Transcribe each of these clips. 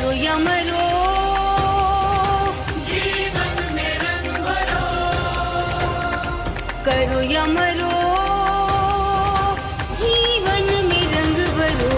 करो या मरो, जीवन में रंग भरो, करो या मरो, जीवन में रंग भरो।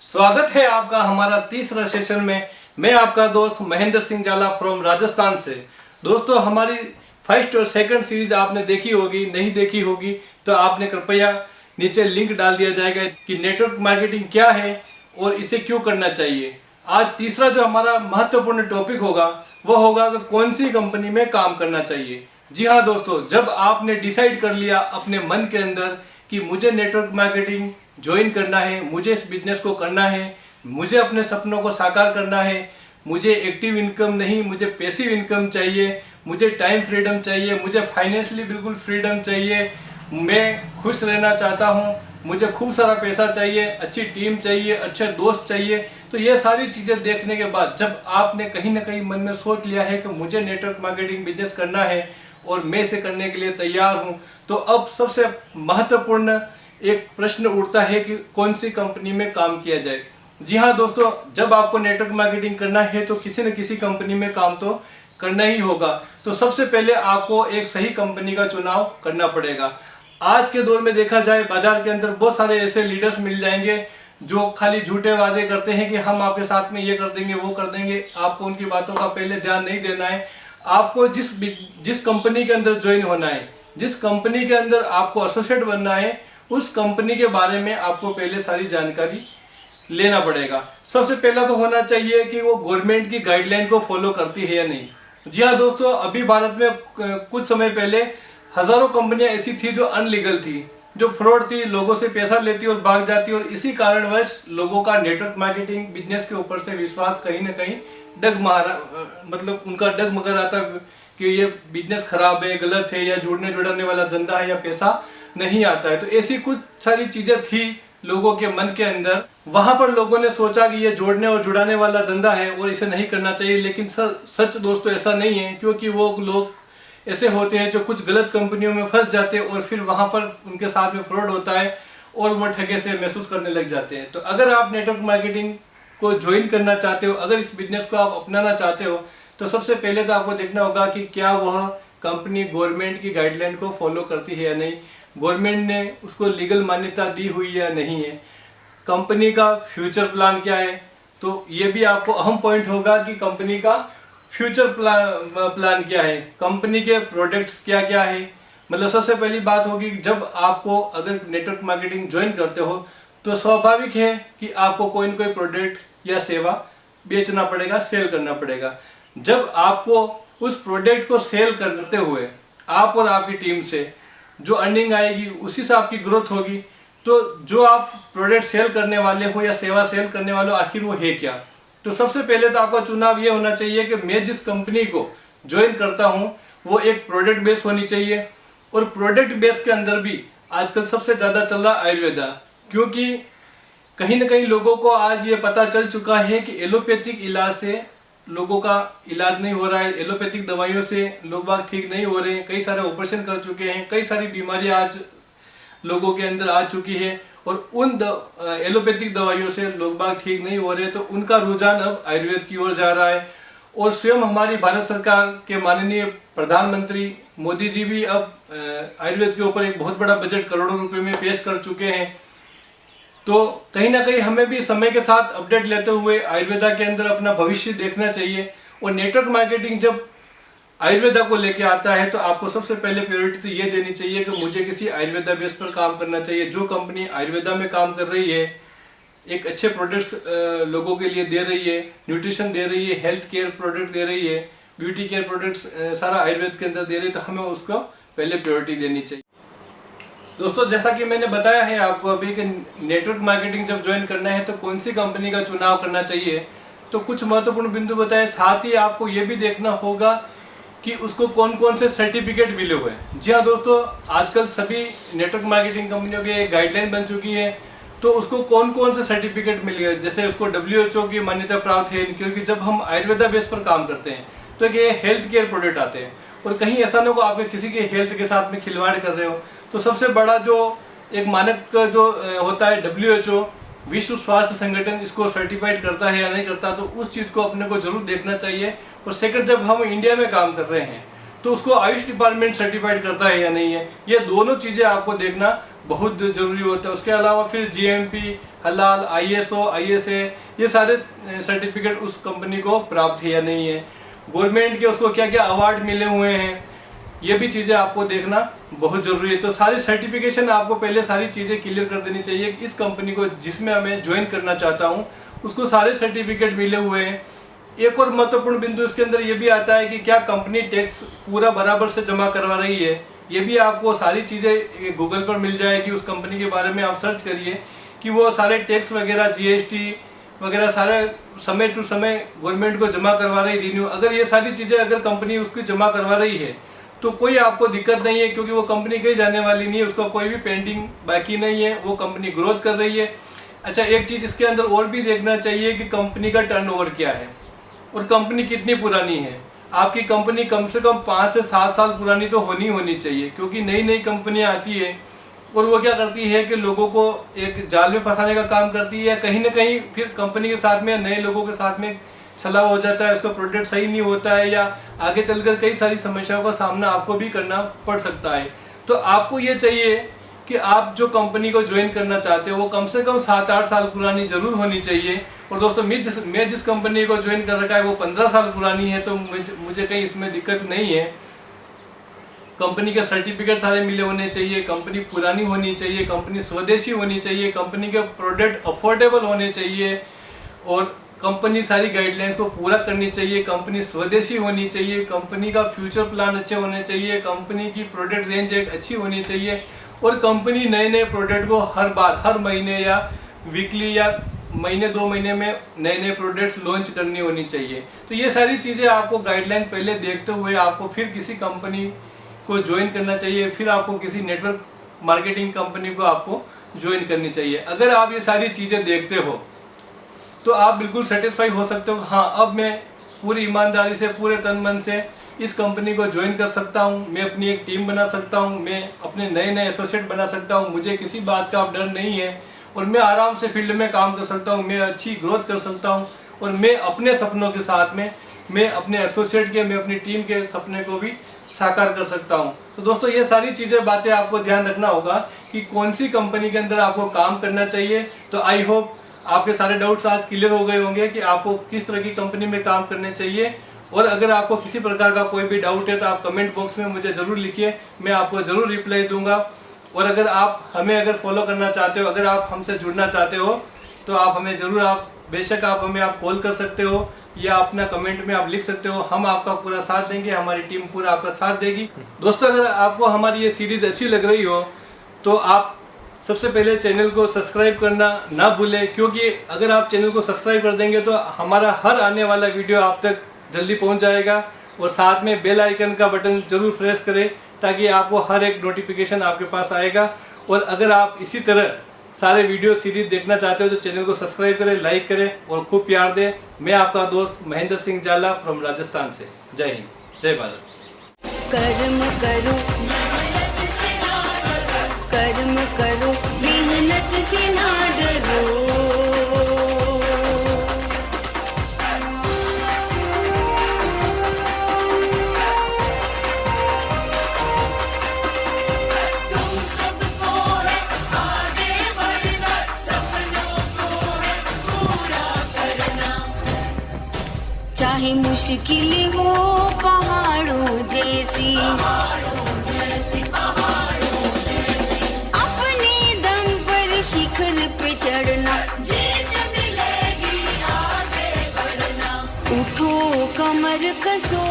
स्वागत है आपका हमारा तीसरा सेशन में। मैं आपका दोस्त महेंद्र सिंह जाला फ्रॉम राजस्थान से। दोस्तों, हमारी फर्स्ट और सेकंड सीरीज आपने देखी होगी, नहीं देखी होगी तो आपने कृपया नीचे लिंक डाल दिया जाएगा कि नेटवर्क मार्केटिंग क्या है और इसे क्यों करना चाहिए। आज तीसरा जो हमारा महत्वपूर्ण टॉपिक होगा वो होगा कि कौन सी कंपनी में काम करना चाहिए। जी हाँ दोस्तों, जब आपने डिसाइड कर लिया अपने मन के अंदर कि मुझे नेटवर्क मार्केटिंग ज्वाइन करना है, मुझे इस बिजनेस को करना है, मुझे अपने सपनों को साकार करना है, मुझे एक्टिव इनकम नहीं, मुझे पैसिव इनकम चाहिए, मुझे टाइम फ्रीडम चाहिए, मुझे फाइनेंशियली बिल्कुल फ्रीडम चाहिए, मैं खुश रहना चाहता हूँ, मुझे खूब सारा पैसा चाहिए, अच्छी टीम चाहिए, अच्छे दोस्त चाहिए। तो ये सारी चीज़ें देखने के बाद जब आपने कहीं ना कहीं मन में सोच लिया है कि मुझे नेटवर्क मार्केटिंग बिजनेस करना है और मैं इसे करने के लिए तैयार हूँ, तो अब सबसे महत्वपूर्ण एक प्रश्न उठता है कि कौन सी कंपनी में काम किया जाए। जी हाँ दोस्तों, जब आपको नेटवर्क मार्केटिंग करना है तो किसी न किसी कंपनी में काम तो करना ही होगा। तो सबसे पहले आपको एक सही कंपनी का चुनाव करना पड़ेगा। आज के दौर में देखा जाए बाजार के अंदर बहुत सारे ऐसे लीडर्स मिल जाएंगे जो खाली झूठे वादे करते हैं कि हम आपके साथ में ये कर देंगे, वो कर देंगे। आपको उनकी बातों का पहले ध्यान नहीं देना है। आपको जिस कंपनी के अंदर ज्वाइन होना है, जिस कंपनी के अंदर आपको एसोसिएट बनना है, उस कंपनी के बारे में आपको पहले सारी जानकारी लेना पड़ेगा। सबसे पहला तो होना चाहिए कि वो गवर्नमेंट की गाइडलाइन को फॉलो करती है या नहीं। जी हाँ दोस्तों, अभी भारत में कुछ समय पहले हजारों कंपनियां ऐसी थी जो अनलीगल थी, जो फ्रॉड थी, लोगों से पैसा लेती और भाग जाती, और इसी कारणवश लोगों का नेटवर्क मार्केटिंग बिजनेस के ऊपर से विश्वास कहीं ना कहीं मतलब उनका डगमगा रहा था कि ये बिजनेस खराब है, गलत है, या जुड़ने जुड़ाने वाला धंधा है, या पैसा नहीं आता है। तो ऐसी कुछ सारी चीजें थी लोगों के मन के अंदर। वहां पर लोगों ने सोचा कि ये जोड़ने और जुड़ाने वाला धंधा है और इसे नहीं करना चाहिए। लेकिन सच दोस्तों ऐसा नहीं है, क्योंकि वो लोग ऐसे होते हैं जो कुछ गलत कंपनियों में फंस जाते हैं और फिर वहां पर उनके साथ में फ्रॉड होता है और वो ठगे से महसूस करने लग जाते हैं। तो अगर आप नेटवर्क मार्केटिंग को ज्वाइन करना चाहते हो, अगर इस बिजनेस को आप अपनाना चाहते हो, तो सबसे पहले तो आपको देखना होगा कि क्या वह कंपनी गवर्नमेंट की गाइडलाइन को फॉलो करती है या नहीं, गवर्नमेंट ने उसको लीगल मान्यता दी हुई या नहीं है, कंपनी का फ्यूचर प्लान क्या है। तो ये भी आपको अहम पॉइंट होगा कि कंपनी का फ्यूचर प्लान क्या है, कंपनी के प्रोडक्ट्स क्या क्या है। मतलब सबसे पहली बात होगी, जब आपको अगर नेटवर्क मार्केटिंग ज्वाइन करते हो तो स्वाभाविक है कि आपको कोई न कोई प्रोडक्ट या सेवा बेचना पड़ेगा, सेल करना पड़ेगा। जब आपको उस प्रोडक्ट को सेल करते हुए आप और आपकी टीम से जो अर्निंग आएगी उसी से आपकी ग्रोथ होगी। तो जो आप प्रोडक्ट सेल करने वाले हो या सेवा सेल करने वाले हो, आखिर वो है क्या। तो सबसे पहले तो आपका चुनाव ये होना चाहिए कि मैं जिस कंपनी को ज्वाइन करता हूँ वो एक प्रोडक्ट बेस होनी चाहिए। और प्रोडक्ट बेस के अंदर भी आजकल सबसे ज़्यादा चल रहा आयुर्वेदा, क्योंकि कहीं ना कहीं लोगों को आज ये पता चल चुका है कि एलोपैथिक इलाज से लोगों का इलाज नहीं हो रहा है, एलोपैथिक दवाइयों से लोग बाग ठीक नहीं हो रहे हैं, कई सारे ऑपरेशन कर चुके हैं, कई सारी बीमारियां आज लोगों के अंदर आ चुकी है और उन एलोपैथिक दवाइयों से लोग बाग ठीक नहीं हो रहे। तो उनका रुझान अब आयुर्वेद की ओर जा रहा है। और स्वयं हमारी भारत सरकार के माननीय प्रधानमंत्री मोदी जी भी अब आयुर्वेद के ऊपर एक बहुत बड़ा बजट करोड़ों रुपए में पेश कर चुके हैं। तो कहीं ना कहीं हमें भी समय के साथ अपडेट लेते हुए आयुर्वेदा के अंदर अपना भविष्य देखना चाहिए। और नेटवर्क मार्केटिंग जब आयुर्वेदा को लेके आता है तो आपको सबसे पहले प्रायोरिटी तो ये देनी चाहिए कि मुझे किसी आयुर्वेदा बेस पर काम करना चाहिए। जो कंपनी आयुर्वेदा में काम कर रही है, एक अच्छे प्रोडक्ट्स लोगों के लिए दे रही है, न्यूट्रिशन दे रही है, हेल्थ केयर प्रोडक्ट दे रही है, ब्यूटी केयर प्रोडक्ट्स सारा आयुर्वेद के अंदर दे रही है, तो हमें उसको पहले प्रायोरिटी देनी चाहिए। दोस्तों, जैसा कि मैंने बताया है आपको अभी कि नेटवर्क मार्केटिंग जब ज्वाइन करना है तो कौन सी कंपनी का चुनाव करना चाहिए, तो कुछ महत्वपूर्ण बिंदु बताए। साथ ही आपको ये भी देखना होगा कि उसको कौन कौन से सर्टिफिकेट मिले हुए हैं। जी हाँ दोस्तों, आजकल सभी नेटवर्क मार्केटिंग कंपनियों की एक गाइडलाइन बन चुकी है, तो उसको कौन कौन से सर्टिफिकेट मिल गए। जैसे उसको WHO की मान्यता प्राप्त है, क्योंकि जब हम आयुर्वेदा बेस पर काम करते हैं तो ये हेल्थ केयर प्रोडक्ट आते हैं, और कहीं ऐसा ना हो आप किसी के हेल्थ के साथ में खिलवाड़ कर रहे हो। तो सबसे बड़ा जो एक मानक जो होता है WHO, विश्व स्वास्थ्य संगठन इसको सर्टिफाइड करता है या नहीं करता, तो उस चीज़ को अपने को जरूर देखना चाहिए। और सेकंड, जब हम इंडिया में काम कर रहे हैं तो उसको आयुष डिपार्टमेंट सर्टिफाइड करता है या नहीं है, ये दोनों चीज़ें आपको देखना बहुत ज़रूरी होता है। उसके अलावा फिर GMP, हलाल, ISO, ISA, ये सारे सर्टिफिकेट उस कंपनी को प्राप्त है या नहीं है, गवर्नमेंट के उसको क्या क्या अवार्ड मिले हुए हैं, ये भी चीज़ें आपको देखना बहुत ज़रूरी है। तो सारी सर्टिफिकेशन आपको पहले सारी चीज़ें क्लियर कर देनी चाहिए कि इस कंपनी को जिसमें मैं ज्वाइन करना चाहता हूँ उसको सारे सर्टिफिकेट मिले हुए हैं। एक और महत्वपूर्ण बिंदु इसके अंदर ये भी आता है कि क्या कंपनी टैक्स पूरा बराबर से जमा करवा रही है। ये भी आपको सारी चीज़ें गूगल पर मिल जाएगी, उस कंपनी के बारे में आप सर्च करिए कि वो सारे टैक्स वगैरह, GST वगैरह सारे समय टू समय गवर्नमेंट को जमा करवा रही, रिन्यू, अगर ये सारी चीज़ें अगर कंपनी उसकी जमा करवा रही है तो कोई आपको दिक्कत नहीं है, क्योंकि वो कंपनी कहीं जाने वाली नहीं है, उसका कोई भी पेंडिंग बाकी नहीं है, वो कंपनी ग्रोथ कर रही है। अच्छा, एक चीज़ इसके अंदर और भी देखना चाहिए कि कंपनी का टर्नओवर क्या है और कंपनी कितनी पुरानी है। आपकी कंपनी कम से कम 5 से 7 साल पुरानी तो होनी चाहिए, क्योंकि नई नई कंपनियां आती है और वो क्या करती है कि लोगों को एक जाल में फंसाने का काम करती है, या कहीं ना कहीं फिर कंपनी के साथ में नए लोगों के साथ में छलावा हो जाता है, उसका प्रोडक्ट सही नहीं होता है, या आगे चलकर कई सारी समस्याओं का सामना आपको भी करना पड़ सकता है। तो आपको ये चाहिए कि आप जो कंपनी को ज्वाइन करना चाहते हो वो कम से कम 7-8 साल पुरानी जरूर होनी चाहिए। और दोस्तों, मैं जिस कंपनी को ज्वाइन कर रखा है वो 15 साल पुरानी है, तो मुझे कहीं इसमें दिक्कत नहीं है। कंपनी के सर्टिफिकेट सारे मिले होने चाहिए, कंपनी पुरानी होनी चाहिए, कंपनी स्वदेशी होनी चाहिए, कंपनी के प्रोडक्ट अफोर्डेबल होने चाहिए, और कंपनी सारी गाइडलाइंस को पूरा करनी चाहिए, कंपनी स्वदेशी होनी चाहिए, कंपनी का फ्यूचर प्लान अच्छे होने चाहिए, कंपनी की प्रोडक्ट रेंज एक अच्छी होनी चाहिए, और कंपनी नए नए प्रोडक्ट को हर महीने या वीकली या महीने 2 महीने में नए नए प्रोडक्ट्स लॉन्च करनी होनी चाहिए। तो ये सारी चीज़ें आपको गाइडलाइन पहले देखते हुए आपको फिर किसी कंपनी को ज्वाइन करना चाहिए, फिर आपको किसी नेटवर्क मार्केटिंग कंपनी को आपको ज्वाइन करनी चाहिए। अगर आप ये सारी चीज़ें देखते हो तो आप बिल्कुल सेटिस्फाई हो सकते हो, हाँ अब मैं पूरी ईमानदारी से, पूरे तन मन से इस कंपनी को ज्वाइन कर सकता हूँ, मैं अपनी एक टीम बना सकता हूँ, मैं अपने नए नए एसोसिएट बना सकता हूँ, मुझे किसी बात का अब डर नहीं है, और मैं आराम से फील्ड में काम कर सकता हूँ, मैं अच्छी ग्रोथ कर सकता हूँ, और मैं अपने सपनों के साथ में मैं अपने एसोसिएट के, मैं अपनी टीम के सपने को भी साकार कर सकता हूँ। तो दोस्तों, ये सारी चीज़ें बातें आपको ध्यान रखना होगा कि कौन सी कंपनी के अंदर आपको काम करना चाहिए। तो आई होप आपके सारे डाउट्स आज क्लियर हो गए होंगे कि आपको किस तरह की कंपनी में काम करने चाहिए। और अगर आपको किसी प्रकार का कोई भी डाउट है तो आप कमेंट बॉक्स में मुझे ज़रूर लिखिए, मैं आपको ज़रूर रिप्लाई दूंगा। और अगर आप हमें फॉलो करना चाहते हो, अगर आप हमसे जुड़ना चाहते हो तो आप हमें ज़रूर, आप बेशक आप हमें कॉल कर सकते हो या अपना कमेंट में आप लिख सकते हो, हम आपका पूरा साथ देंगे, हमारी टीम पूरा आपका साथ देगी। दोस्तों, अगर आपको हमारी ये सीरीज़ अच्छी लग रही हो तो आप सबसे पहले चैनल को सब्सक्राइब करना ना भूलें, क्योंकि अगर आप चैनल को सब्सक्राइब कर देंगे तो हमारा हर आने वाला वीडियो आप तक जल्दी पहुंच जाएगा। और साथ में बेल आइकन का बटन जरूर प्रेस करें ताकि आपको हर एक नोटिफिकेशन आपके पास आएगा। और अगर आप इसी तरह सारे वीडियो सीरीज देखना चाहते हो तो चैनल को सब्सक्राइब करें, लाइक करें और खूब प्यार दें। मैं आपका दोस्त महेंद्र सिंह जाला फ्रॉम राजस्थान से। जय हिंद, जय भारत। कर्म करो, कर्म करो, मेहनत से ना डरो। तुम सबको है आगे बढ़ना, सपनों को है पूरा करना। चाहे मुश्किल हो पहाड़ों जैसी, अपने दम पर शिखर पे चढ़ना, जीत मिलेगी आगे बढ़ना। उठो कमर कसो।